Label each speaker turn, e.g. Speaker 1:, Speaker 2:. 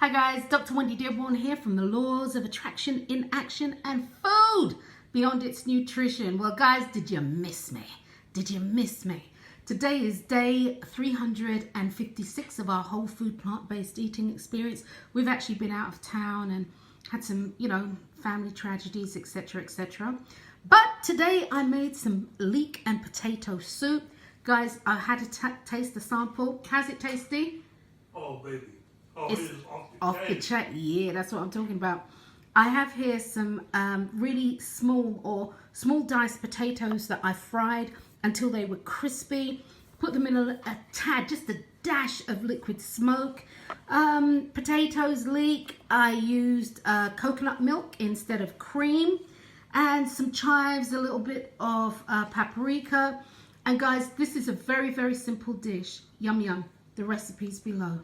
Speaker 1: Hi guys, Dr. Drwendydearborne here from the Laws of Attraction in Action and Food Beyond Its Nutrition. Well guys, did you miss me? Did you miss me? Today is day 356 of our whole food plant-based eating experience. We've actually been out of town and had some, family tragedies, etc, etc. But today I made some leek and potato soup. Guys, I had to taste the sample. How's it tasty?
Speaker 2: Oh baby. Oh,
Speaker 1: It's
Speaker 2: it is
Speaker 1: off the chain. Yeah, that's what I'm talking about. I have here some really small diced potatoes that I fried until they were crispy. Put them in a tad, just a dash of liquid smoke. Potatoes, leek. I used coconut milk instead of cream. And some chives, a little bit of paprika. And guys, this is a very, very simple dish. Yum, yum. The recipe's below.